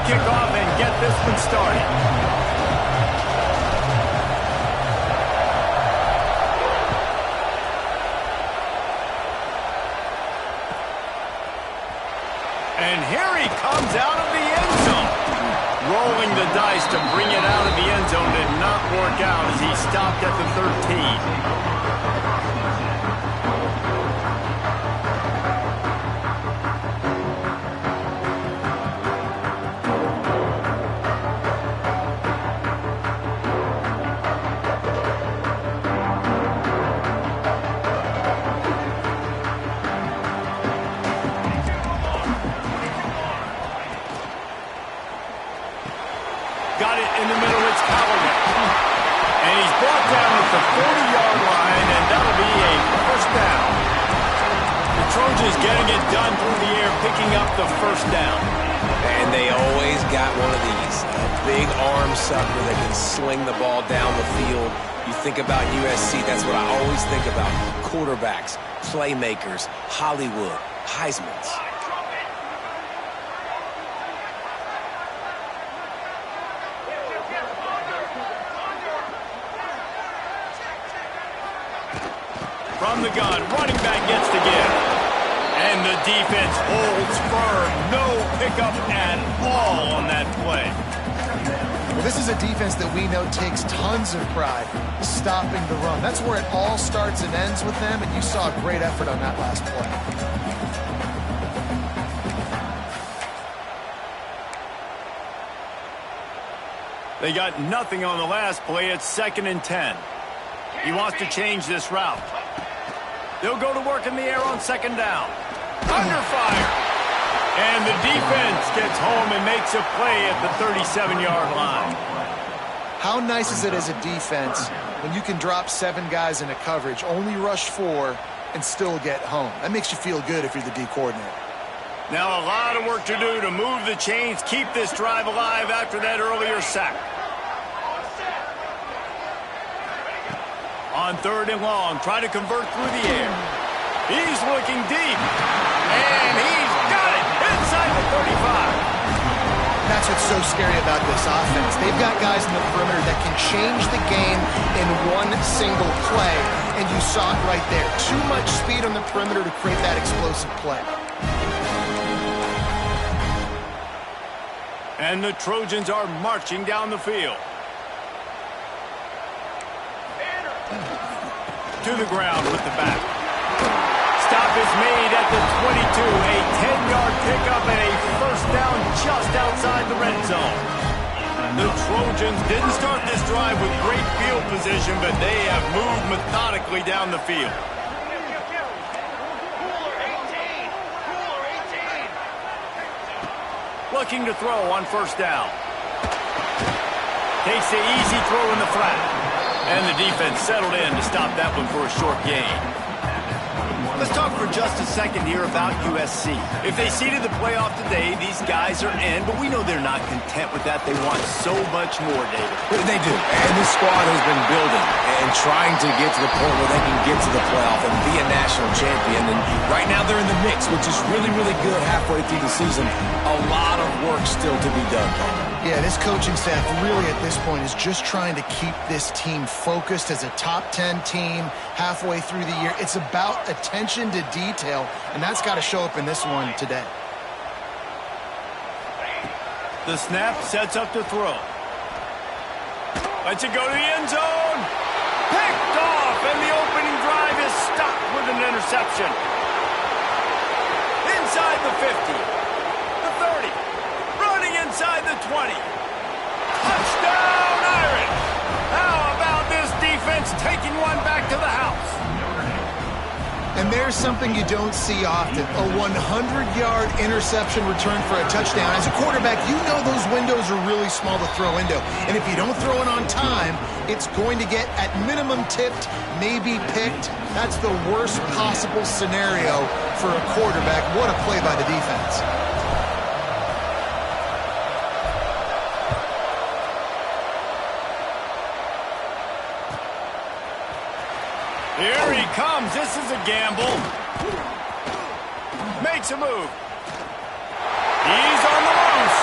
kick off and get this one started. And here he comes out of the end zone. Rolling the dice to bring it out of the end zone did not work out as he stopped at the 13. Got it in the middle, it's Callaway. And he's brought down at the 40-yard line, and that'll be a first down. The Trojans getting it done through the air, picking up the first down. And they always got one of these. A big arm sucker that can sling the ball down the field. You think about USC, that's what I always think about. Quarterbacks, playmakers, Hollywood, Heismans. From the gun, running back gets the give. And the defense holds firm. No pickup at all on that play. Well, this is a defense that we know takes tons of pride stopping the run. That's where it all starts and ends with them, and you saw a great effort on that last play. They got nothing on the last play. It's 2nd and 10. He wants to change this route. They'll go to work in the air on 2nd down. Under fire. And the defense gets home and makes a play at the 37-yard line. How nice is it as a defense when you can drop 7 guys into coverage, only rush 4, and still get home? That makes you feel good if you're the D coordinator. Now a lot of work to do to move the chains, keep this drive alive after that earlier sack. On 3rd and long, try to convert through the air. He's looking deep. And he's got it inside the 35. That's what's so scary about this offense. They've got guys in the perimeter that can change the game in one single play. And you saw it right there. Too much speed on the perimeter to create that explosive play. And the Trojans are marching down the field. To the ground with the back. Stop is made at the 22. A 10-yard pickup and a first down just outside the red zone. The Trojans didn't start this drive with great field position, but they have moved methodically down the field. Looking to throw on 1st down. Takes the easy throw in the flat. And the defense settled in to stop that one for a short gain. Let's talk for just a second here about USC. If they seeded the playoff today, these guys are in, but we know they're not content with that. They want so much more, David. They do. And this squad has been building and trying to get to the point where they can get to the playoff and be a national champion. And right now they're in the mix, which is really, really good halfway through the season. A lot of work still to be done. Yeah, this coaching staff really at this point is just trying to keep this team focused as a top 10 team halfway through the year. It's about attention to detail, and that's got to show up in this one today. The snap sets up to throw. Lets it go to the end zone. Picked off, and the opening drive is stopped with an interception. Inside the 50. The 30. Running inside the 20. Touchdown, Irish! How about this defense taking one back to the house? And there's something you don't see often, a 100-yard interception return for a touchdown. As a quarterback, you know those windows are really small to throw into. And if you don't throw it on time, it's going to get, at minimum, tipped, maybe picked. That's the worst possible scenario for a quarterback. What a play by the defense. Here he comes. This is a gamble. Makes a move. He's on the loose.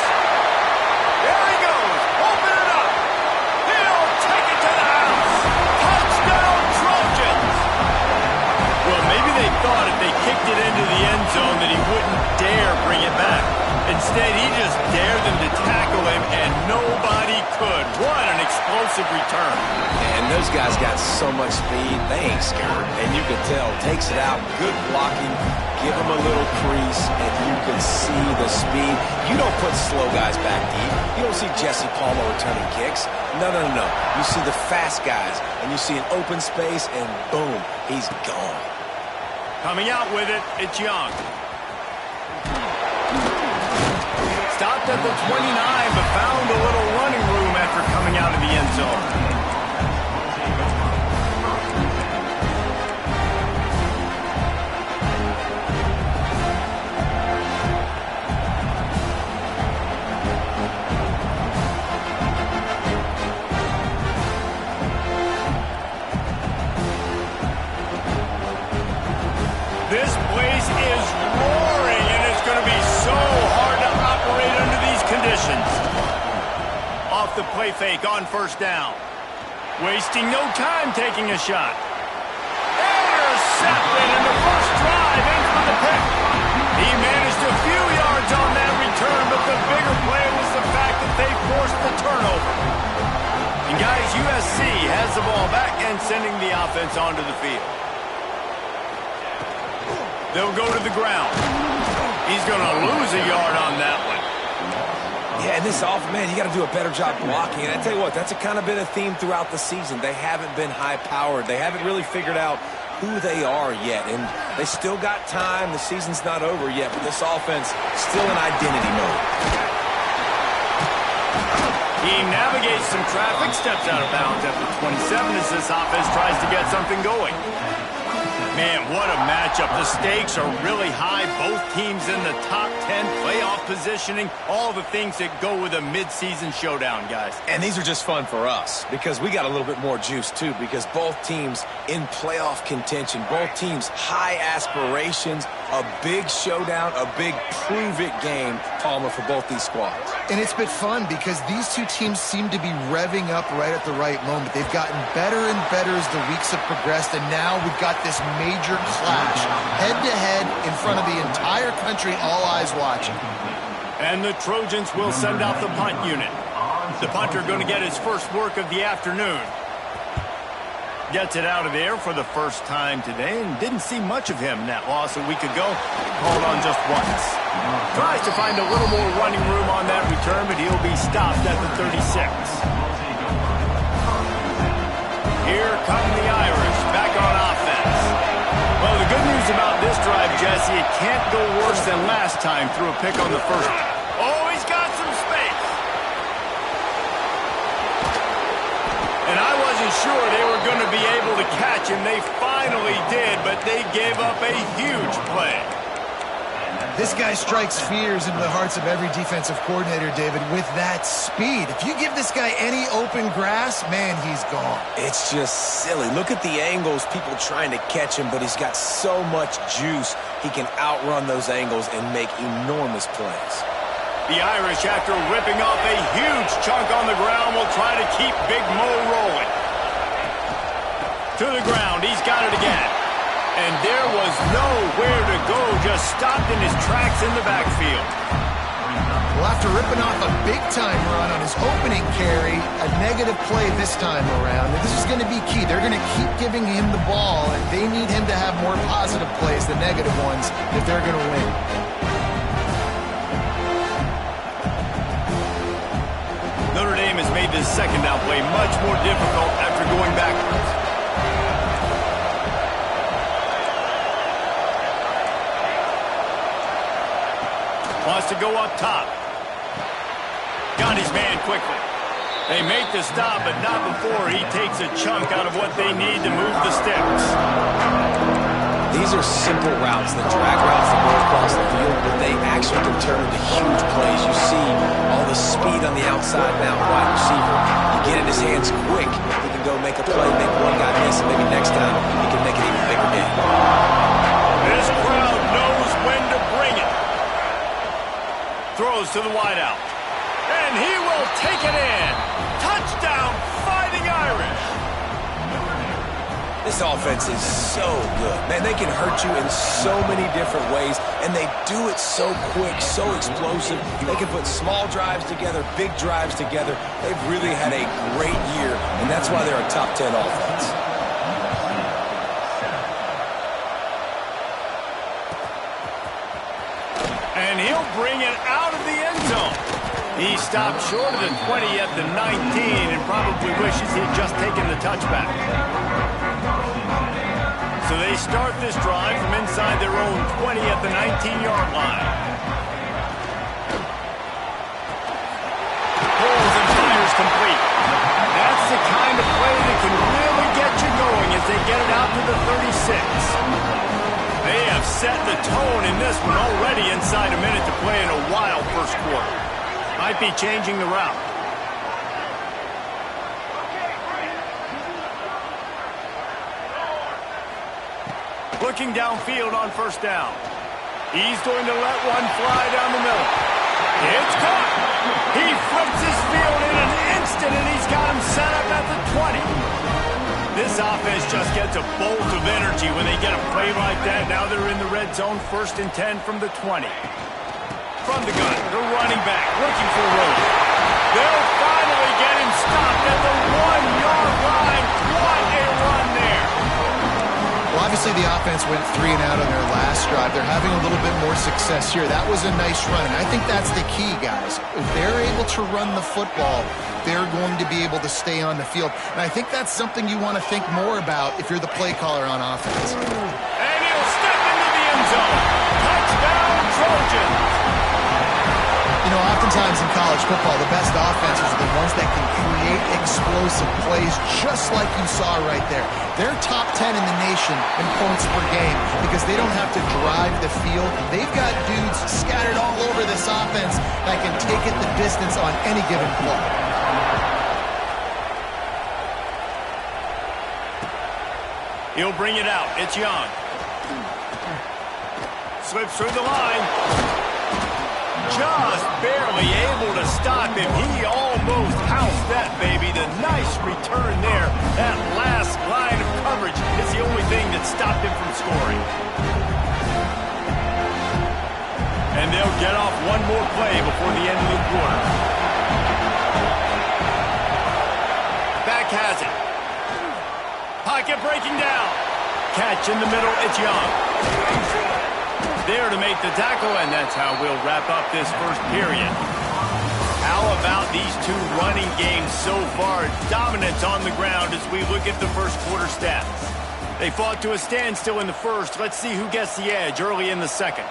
Instead, he just dared them to tackle him, and nobody could. What an explosive return. And those guys got so much speed, they ain't scared. And you could tell, takes it out, good blocking, give him a little crease, and you can see the speed. You don't put slow guys back deep. You don't see Jesse Palmer returning kicks. No, no, no, no. You see the fast guys, and you see an open space, and boom, he's gone. Coming out with it, it's Young. Stopped at the 29, but found a little running room after coming out of the end zone. This place is roaring, and it's going to be so hard to operate under these conditions. Off the play fake on first down. Wasting no time taking a shot. Intercepted, and the first drive ends with a pick. He managed a few yards on that return, but the bigger play was the fact that they forced the turnover. And guys, USC has the ball back and sending the offense onto the field. They'll go to the ground. He's going to lose a yard on that one. Yeah, and this offense, man, you got to do a better job blocking. And I tell you what, that's kind of been a theme throughout the season. They haven't been high-powered. They haven't really figured out who they are yet. And they still got time. The season's not over yet, but this offense still in identity mode. He navigates some traffic, steps out of bounds at the 27 as this offense tries to get something going. Man, what a matchup. The stakes are really high. Both teams in the top 10, playoff positioning, all the things that go with a midseason showdown, guys. And these are just fun for us because we got a little bit more juice, too, because both teams in playoff contention, both teams high aspirations, a big showdown, a big prove-it game, Palmer, for both these squads. And it's been fun because these two teams seem to be revving up right at the right moment. They've gotten better and better as the weeks have progressed, and now we've got this major clash, head-to-head in front of the entire country, all eyes watching. And the Trojans will send out the punt unit. The punter going to get his first work of the afternoon. Gets it out of there for the first time today, and didn't see much of him in that loss a week ago. Called on just once. Tries to find a little more running room on that return, but he'll be stopped at the 36. Here come the Irish, back on offense. Well, the good news about this drive, Jesse, it can't go worse than last time through a pick on the first. Oh, he's got some space. And I wasn't sure they were going to be able to catch him. They finally did, but they gave up a huge play. This guy strikes fears into the hearts of every defensive coordinator, David, with that speed. If you give this guy any open grass, man, he's gone. It's just silly. Look at the angles, people trying to catch him, but he's got so much juice. He can outrun those angles and make enormous plays. The Irish, after ripping off a huge chunk on the ground, will try to keep Big Mo rolling. To the ground, he's got it again. And there was nowhere to go, just stopped in his tracks in the backfield. Well, after ripping off a big-time run on his opening carry, a negative play this time around. And this is going to be key. They're going to keep giving him the ball, and they need him to have more positive plays than negative ones if they're going to win. Notre Dame has made this second down play much more difficult after going backwards. Wants to go up top. Got his man quickly. They make the stop, but not before he takes a chunk out of what they need to move the sticks. These are simple routes, the drag routes that go across the field, but they actually can turn into huge plays. You see all the speed on the outside now, wide receiver. You get in his hands quick, he can go make a play, make one guy miss, and maybe next time he can make an even bigger game. This crowd knows when to bring it. Throws to the wideout. And he will take it in. Touchdown, Fighting Irish. This offense is so good. Man, they can hurt you in so many different ways, and they do it so quick, so explosive. They can put small drives together, big drives together. They've really had a great year, and that's why they're a top 10 offense. And he'll bring it out of the end zone. He stopped short of the 20 at the 19 and probably wishes he'd just taken the touchback. So they start this drive from inside their own 20 at the 19-yard line. Pulls and fires complete. That's the kind of play that can really get you going as they get it out to the 36. They have set the tone in this one already inside a minute to play in a wild first quarter. Might be changing the route. Looking downfield on first down. He's going to let one fly down the middle. It's caught. He flips his field in an instant, and he's got him set up at the 20. This offense just gets a bolt of energy when they get a play like that. Now they're in the red zone, 1st and 10 from the 20. From the gun, the running back looking for room. They'll finally get him stopped at the 1-yard line. What a run there. Well, obviously the offense went 3 and out on their last drive. They're having a little bit more success here. That was a nice run, and I think that's the key, guys. If they're able to run the football, they're going to be able to stay on the field. And I think that's something you want to think more about if you're the play caller on offense. And he'll step into the end zone. Touchdown, Trojans. You know, oftentimes in college football, the best offenses are the ones that can create explosive plays just like you saw right there. They're top 10 in the nation in points per game because they don't have to drive the field. They've got dudes scattered all over this offense that can take it the distance on any given play. He'll bring it out. It's Young. Slips through the line. Just barely able to stop him. He almost housed that baby. The nice return there. That last line of coverage is the only thing that stopped him from scoring. And they'll get off one more play before the end of the quarter. Back has it. Pocket breaking down. Catch in the middle. It's Young. There to make the tackle, and that's how we'll wrap up this first period. How about these two running games so far? Dominance on the ground as we look at the first quarter stats. They fought to a standstill in the first. Let's see who gets the edge early in the second.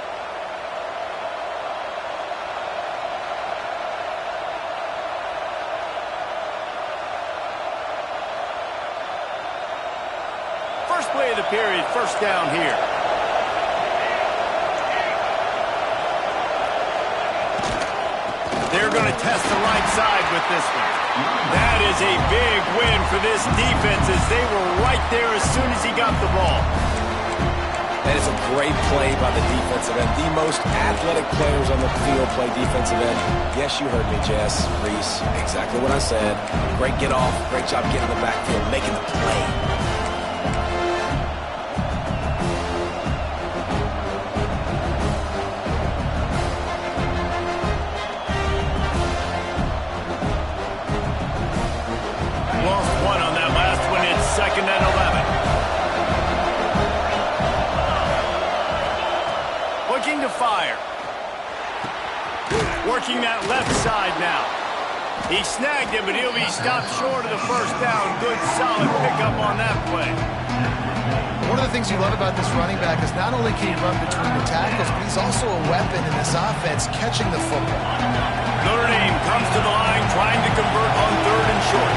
First play of the period, first down here. They're going to test the right side with this one. That is a big win for this defense as they were right there as soon as he got the ball. That is a great play by the defensive end. The most athletic players on the field play defensive end. Yes, you heard me, Jess, Reese. Exactly what I said. Great get off. Great job getting the backfield, making the play. Second and 11. Looking to fire. Working that left side now. He snagged it, but he'll be stopped short of the first down. Good, solid pickup on that play. One of the things you love about this running back is not only can he run between the tackles, but he's also a weapon in this offense catching the football. Notre Dame comes to the line trying to convert on 3rd and short.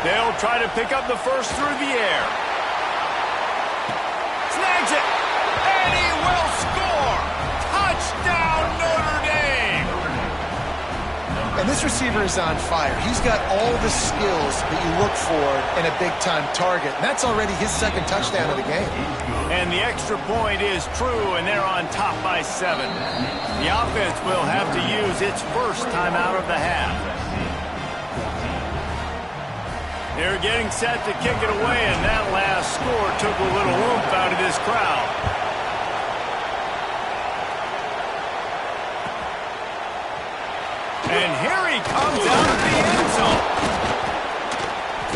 They'll try to pick up the first through the air. Snags it, and he will score! Touchdown, Notre Dame! And this receiver is on fire. He's got all the skills that you look for in a big-time target. And that's already his second touchdown of the game. And the extra point is true, and they're on top by 7. The offense will have to use its first timeout of the half. They're getting set to kick it away, and that last score took a little oomph out of this crowd. And here he comes out of the end zone.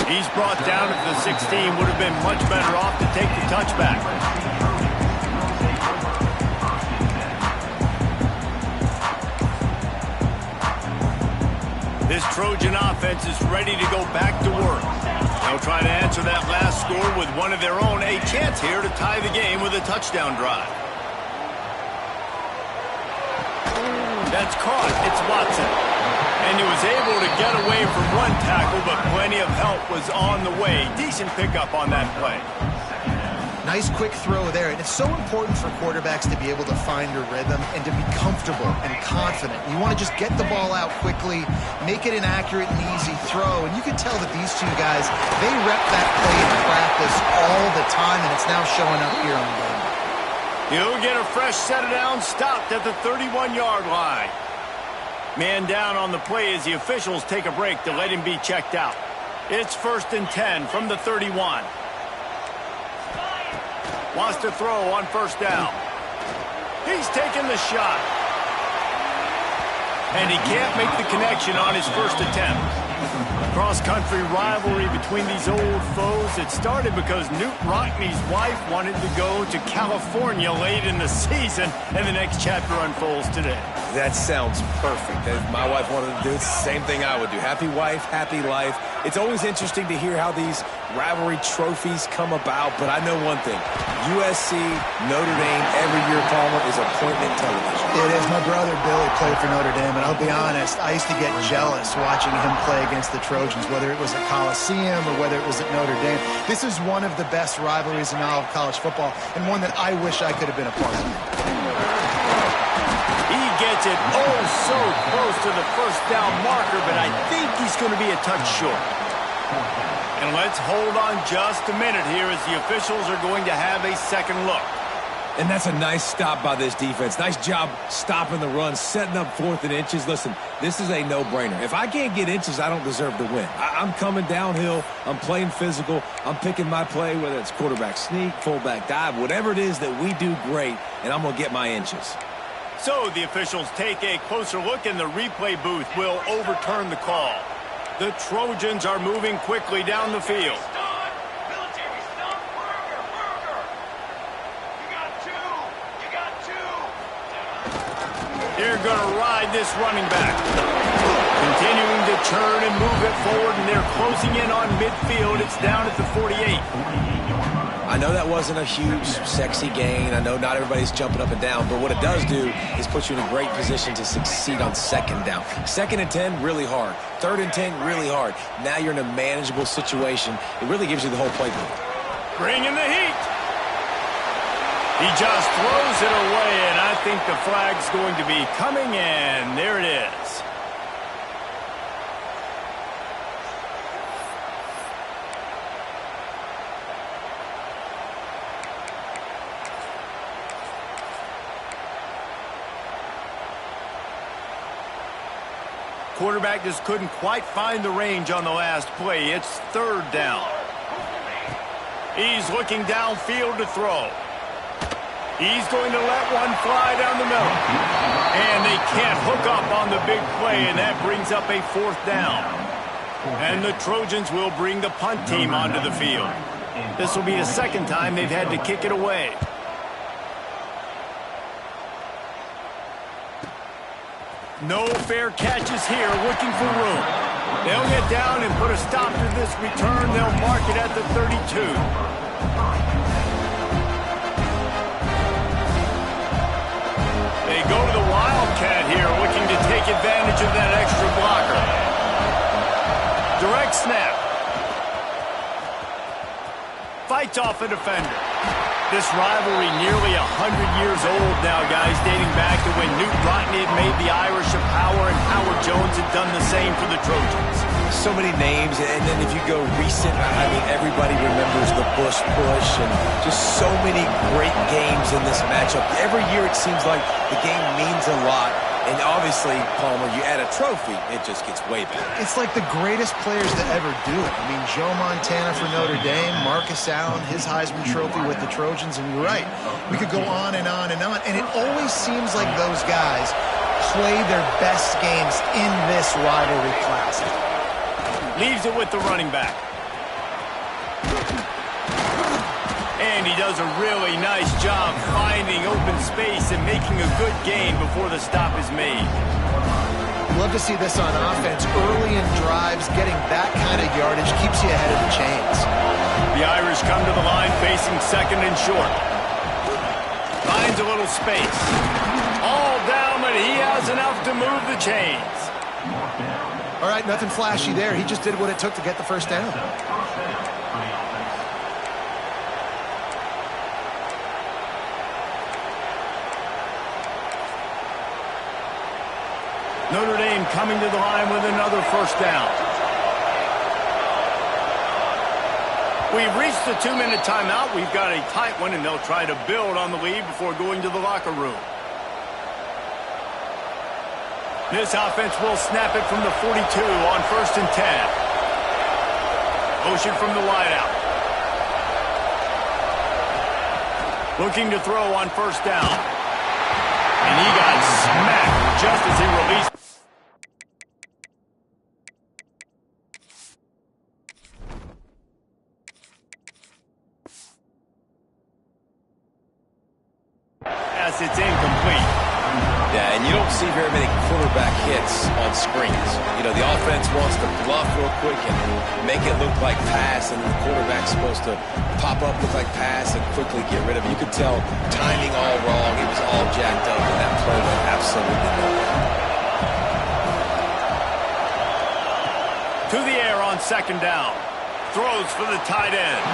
He's brought down at the 16. Would have been much better off to take the touchback. This Trojan offense is ready to go back to work. They'll try to answer that last score with one of their own. A chance here to tie the game with a touchdown drive. That's caught. It's Watson. And he was able to get away from one tackle, but plenty of help was on the way. Decent pickup on that play. Nice quick throw there. And it's so important for quarterbacks to be able to find a rhythm and to be comfortable and confident. You want to just get the ball out quickly, make it an accurate and easy throw. And you can tell that these two guys, they rep that play in practice all the time, and it's now showing up here on game. He'll get a fresh set of downs, stopped at the 31-yard line. Man down on the play as the officials take a break to let him be checked out. It's 1st and 10 from the 31. Wants to throw on 1st down. He's taking the shot. And he can't make the connection on his first attempt. Cross-country rivalry between these old foes. It started because Knute Rockne's wife wanted to go to California late in the season, and the next chapter unfolds today. That sounds perfect. If my wife wanted to do it, it's the same thing I would do. Happy wife, happy life. It's always interesting to hear how these rivalry trophies come about, but I know one thing. USC, Notre Dame, every year, Palmer, is appointment television. It is. My brother Billy played for Notre Dame, and I'll be honest, I used to get jealous watching him play against the Trojans, whether it was at Coliseum or whether it was at Notre Dame. This is one of the best rivalries in all of college football, and one that I wish I could have been a part of. He gets it oh so close to the 1st down marker, but I think he's going to be a touch short. And let's hold on just a minute here as the officials are going to have a second look. And that's a nice stop by this defense. Nice job stopping the run, setting up 4th and inches. Listen, this is a no-brainer. If I can't get inches, I don't deserve to win. I'm coming downhill. I'm playing physical. I'm picking my play, whether it's quarterback sneak, fullback dive, whatever it is that we do great, and I'm going to get my inches. So the officials take a closer look, and the replay booth will overturn the call. The Trojans are moving quickly down the field. They're going to ride this running back. Continuing to turn and move it forward, and they're closing in on midfield. It's down at the 48. I know that wasn't a huge, sexy gain. I know not everybody's jumping up and down, but what it does do is put you in a great position to succeed on 2nd down. 2nd and 10, really hard. 3rd and 10, really hard. Now you're in a manageable situation. It really gives you the whole playbook. Bringing the heat. He just throws it away, and I think the flag's going to be coming in. There it is. Quarterback just couldn't quite find the range on the last play. It's 3rd down. He's looking downfield to throw. He's going to let one fly down the middle. And they can't hook up on the big play, and that brings up a 4th down. And the Trojans will bring the punt team onto the field. This will be the 2nd time they've had to kick it away. No fair catches here, looking for room. They'll get down and put a stop to this return. They'll mark it at the 32. They go to the Wildcat here, looking to take advantage of that extra blocker. Direct snap. Fights off a defender. This rivalry nearly 100 years old now, guys, dating back to when Knute Rockne had made the Irish a power and Howard Jones had done the same for the Trojans. So many names, and then if you go recent, I mean, everybody remembers the Bush push and just so many great games in this matchup. Every year it seems like the game means a lot, And obviously, Palmer, you add a trophy, it just gets way better. It's like the greatest players to ever do it. I mean, Joe Montana for Notre Dame, Marcus Allen, his Heisman Trophy with the Trojans, and you're right. We could go on and on and on, and it always seems like those guys play their best games in this rivalry classic. Leaves it with the running back. And he does a really nice job finding open space and making a good gain before the stop is made. Love to see this on offense. Early in drives, getting that kind of yardage keeps you ahead of the chains. The Irish come to the line facing second and short. Finds a little space. All down, but he has enough to move the chains. All right, nothing flashy there. He just did what it took to get the first down. Notre Dame coming to the line with another first down. We've reached the 2-minute timeout. We've got a tight one, and they'll try to build on the lead before going to the locker room. This offense will snap it from the 42 on 1st and 10. Motion from the wideout. Looking to throw on 1st down. And he got smacked just as he released. As it's incomplete. Yeah, and you don't see very many quarterback hits on screens. You know, the offense wants to bluff real quick and make it look like pass, and the quarterback's supposed to pop up, look like pass, and quickly get rid of it. You could tell timing all wrong. It was all jacked up, and that play went absolutely nowhere. To the air on 2nd down. Throws for the tight end.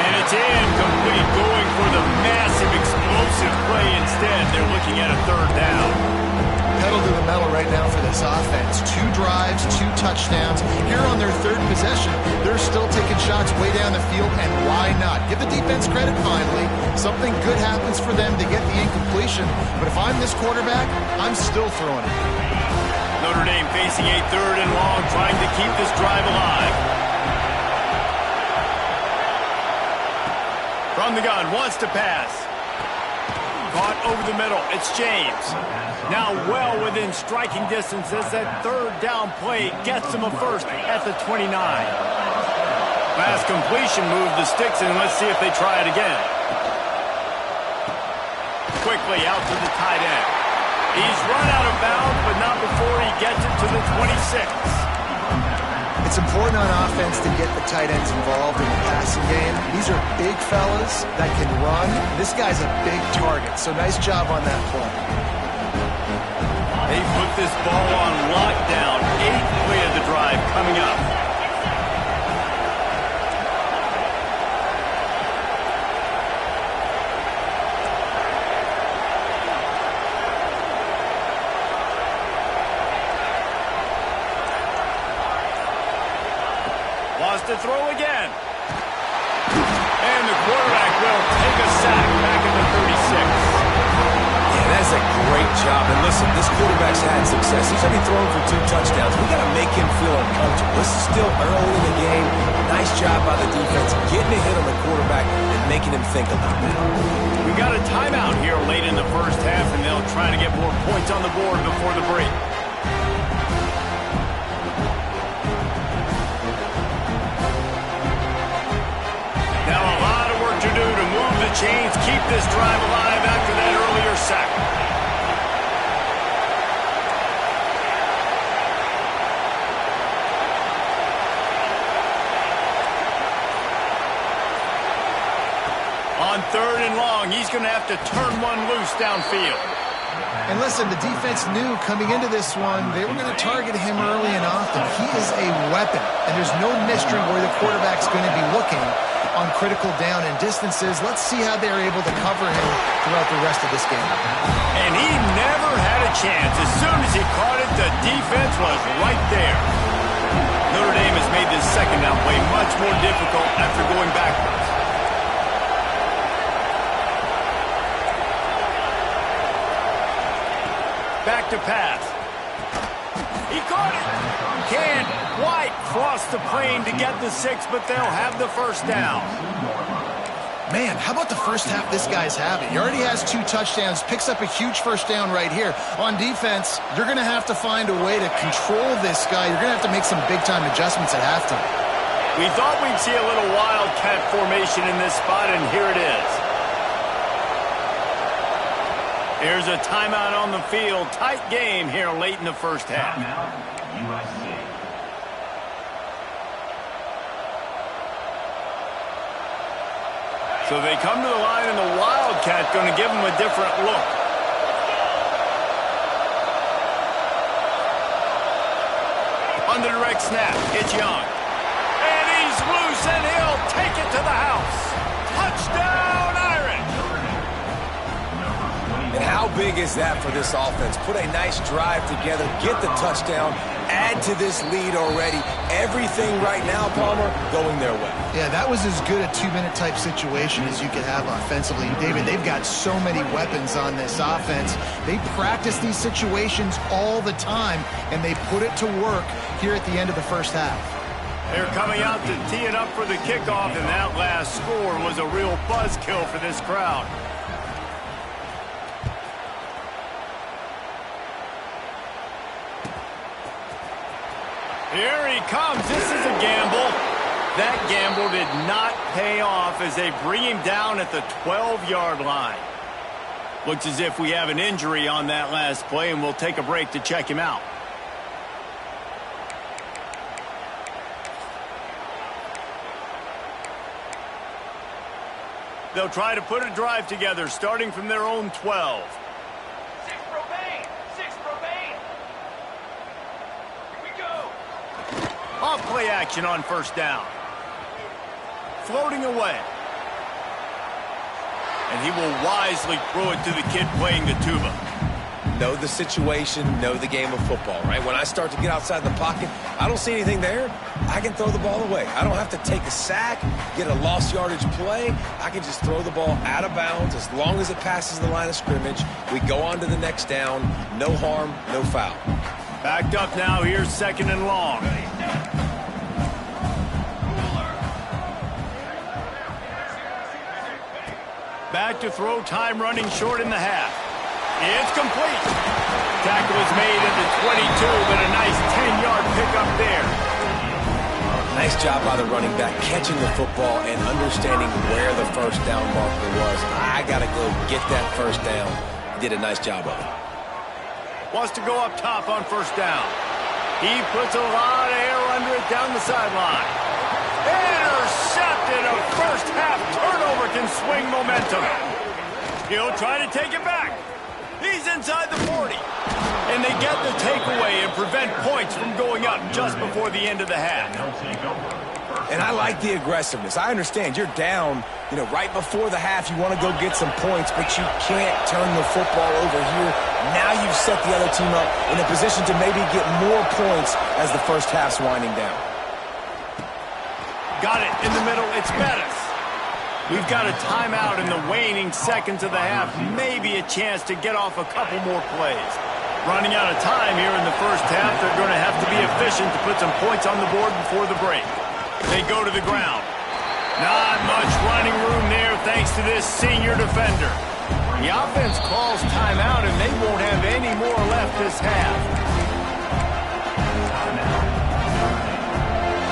And it's incomplete, going for the massive, explosive play instead. They're looking at a 3rd down. Pedal to the metal right now for this offense. 2 drives, 2 touchdowns. Here on their 3rd possession, they're still taking shots way down the field, and why not? Give the defense credit finally. Something good happens for them to get the incompletion, but if I'm this quarterback, I'm still throwing it. Notre Dame facing a 3rd and long, trying to keep this drive alive. From the gun, wants to pass. Caught over the middle. It's James. Now well within striking distance as that 3rd down play gets him a first at the 29. Last completion moved the sticks, and let's see if they try it again. Quickly out to the tight end. He's run out of bounds, but not before he gets it to the 26. It's important on offense to get the tight ends involved in the passing game. These are big fellas that can run. This guy's a big target, so nice job on that play. They put this ball on lockdown. 8th play of the drive coming up. Wants to throw again. And the quarterback will take a sack back at the 36. Yeah, that's a great job. And listen, this quarterback's had success. He's going to be throwing for 2 touchdowns. We got to make him feel uncomfortable. This is still early in the game. Nice job by the defense, getting a hit on the quarterback and making him think a little bit. We got a timeout here late in the first half, and they'll try to get more points on the board before the break. Chains keep this drive alive after that earlier sack. On 3rd and long, he's going to have to turn one loose downfield. And listen, the defense knew coming into this one, they were going to target him early and often. He is a weapon, and there's no mystery where the quarterback's going to be looking on critical down and distances. Let's see how they're able to cover him throughout the rest of this game. And he never had a chance. As soon as he caught it, the defense was right there. Notre Dame has made this 2nd down play much more difficult after going backwards. Back to pass. He caught it. Can't quite cross the plane to get the 6, but they'll have the first down. Man, how about the first half this guy's having? He already has 2 touchdowns, picks up a huge first down right here. On defense, you're going to have to find a way to control this guy. You're going to have to make some big-time adjustments at halftime. We thought we'd see a little wildcat formation in this spot, and here it is. Here's a timeout on the field. Tight game here late in the first half. USC. So they come to the line, and the Wildcat going to give them a different look. On the direct snap, it's Young. And he's loose, and he'll take it to the house. Touchdown, Irish! And how big is that for this offense? Put a nice drive together, get the touchdown, add to this lead already. Everything right now, Palmer, going their way. Yeah, that was as good a 2-minute type situation as you could have offensively. And David, they've got so many weapons on this offense. They practice these situations all the time, and they put it to work here at the end of the first half. They're coming out to tee it up for the kickoff, and that last score was a real buzzkill for this crowd. Here he comes. This is a gamble. That gamble did not pay off as they bring him down at the 12-yard line. Looks as if we have an injury on that last play, and we'll take a break to check him out. They'll try to put a drive together, starting from their own 12. Off play action on first down. Floating away. And he will wisely throw it to the kid playing the tuba. Know the situation, know the game of football, right? When I start to get outside the pocket, I don't see anything there, I can throw the ball away. I don't have to take a sack, get a lost yardage play. I can just throw the ball out of bounds as long as it passes the line of scrimmage. We go on to the next down. No harm, no foul. Backed up now. Here's 2nd and long. Back to throw, time running short in the half. It's complete. Tackle is made at the 22, but a nice 10-yard pickup there. Nice job by the running back catching the football and understanding where the first down marker was. I got to go get that first down. Did a nice job of it. Wants to go up top on first down. He puts a lot of air under it down the sideline. Intercepted. A first half turnover can swing momentum. He'll try to take it back. He's inside the 40. And they get the takeaway and prevent points from going up just before the end of the half. And I like the aggressiveness. I understand you're down, right before the half. You want to go get some points, but you can't turn the football over here. Now you've set the other team up in a position to maybe get more points as the first half's winding down. Got it in the middle. It's Bettis. We've got a timeout in the waning seconds of the half. Maybe a chance to get off a couple more plays. Running out of time here in the first half. They're going to have to be efficient to put some points on the board before the break. They go to the ground. Not much running room there thanks to this senior defender. The offense calls timeout, and they won't have any more left this half.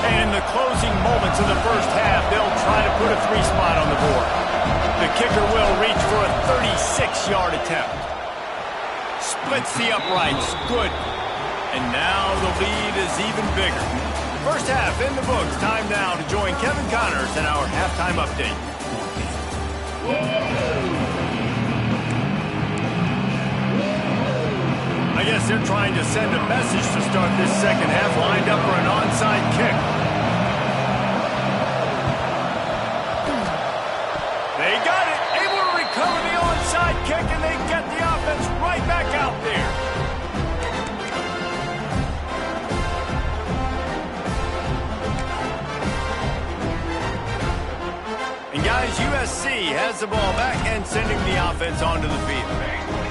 And in the closing moments of the first half, they'll try to put a 3 spot on the board. The kicker will reach for a 36-yard attempt. Splits the uprights. Good. And now the lead is even bigger. First half in the books. Time now to join Kevin Connors in our halftime update. I guess they're trying to send a message to start this second half, lined up for an onside kick. They got it, able to recover the onside kick, and they get the offense right back out there. And guys, USC has the ball back and sending the offense onto the field.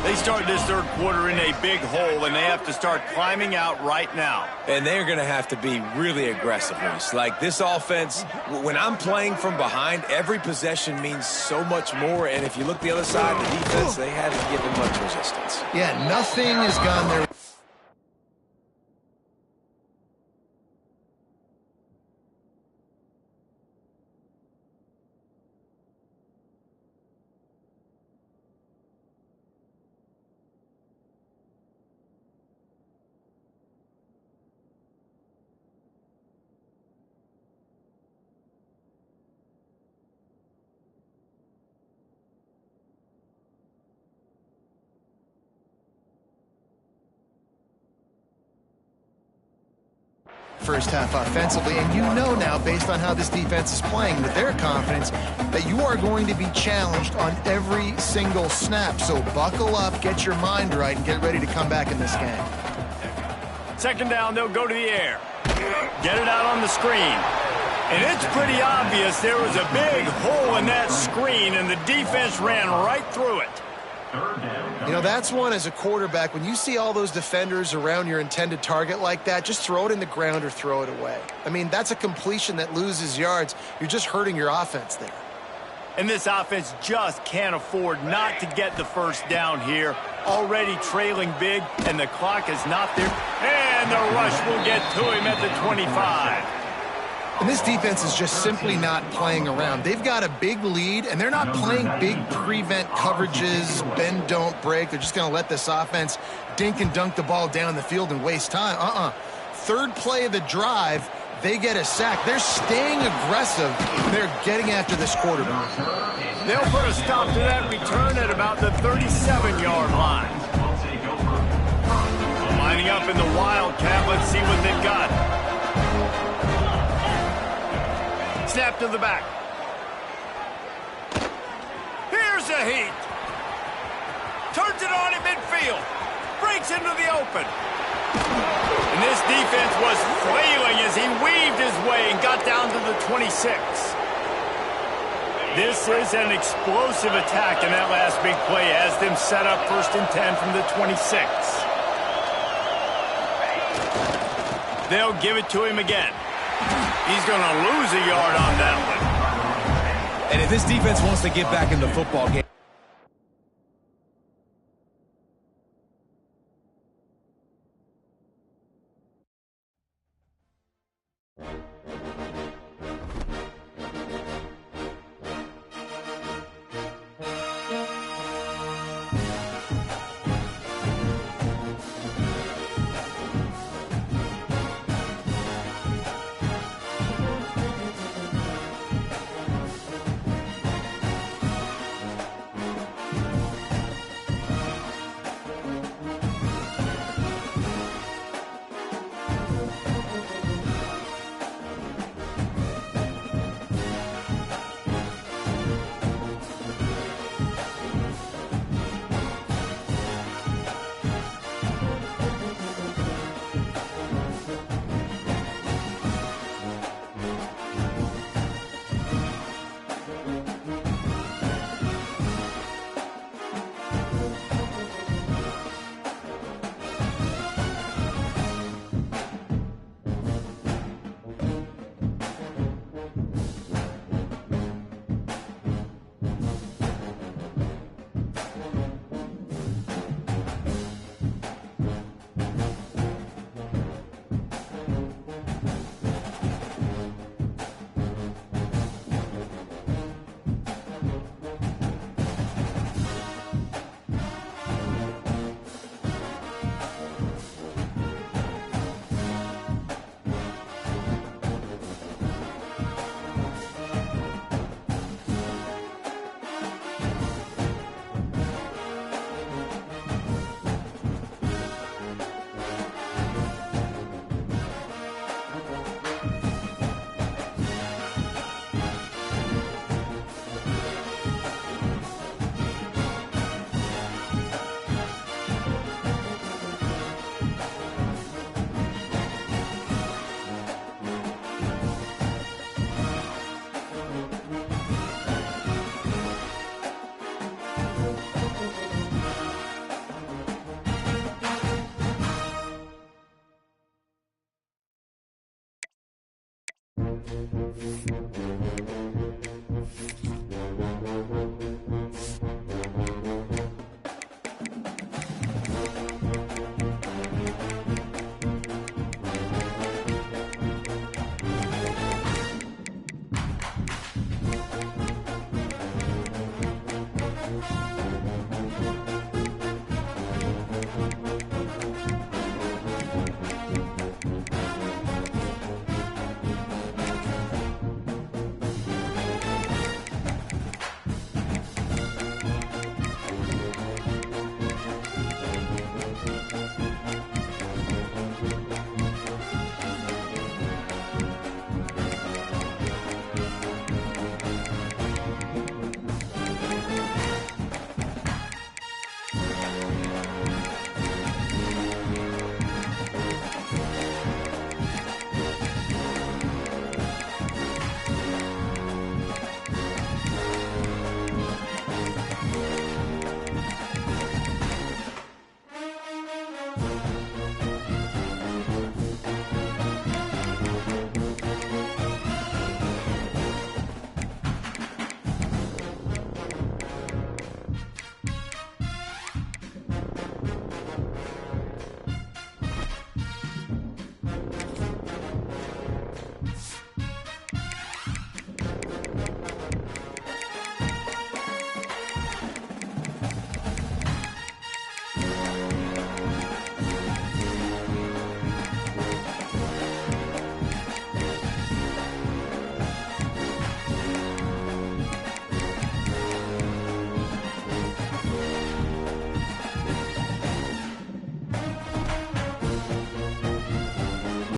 They start this third quarter in a big hole, and they have to start climbing out right now. And they're going to have to be really aggressive, Reese. Like, this offense, when I'm playing from behind, every possession means so much more. And if you look the other side, the defense, they haven't given much resistance. Yeah, nothing has gone their way. First half offensively, and you know now, based on how this defense is playing with their confidence, that you are going to be challenged on every single snap. So buckle up, get your mind right, and get ready to come back in this game. Second down, they'll go to the air. Get it out on the screen. And it's pretty obvious there was a big hole in that screen, and the defense ran right through it. You know, that's one as a quarterback. When you see all those defenders around your intended target like that, just throw it in the ground or throw it away. I mean, that's a completion that loses yards. You're just hurting your offense there. And this offense just can't afford not to get the first down here. Already trailing big, and the clock is not there. And the rush will get to him at the 25. And this defense is just simply not playing around. They've got a big lead, and they're not playing big prevent coverages, bend, don't break. They're just going to let this offense dink and dunk the ball down the field and waste time. Third play of the drive, they get a sack. They're staying aggressive. They're getting after this quarterback. They'll put a stop to that return at about the 37-yard line. Lining up in the Wildcat. Let's see what they've got. Snap to the back. Here's a heat. Turns it on in midfield. Breaks into the open. And this defense was flailing as he weaved his way and got down to the 26. This is an explosive attack, and that last big play has them set up 1st and 10 from the 26. They'll give it to him again. He's going to lose a yard on that one. And if this defense wants to get back in the football game, it.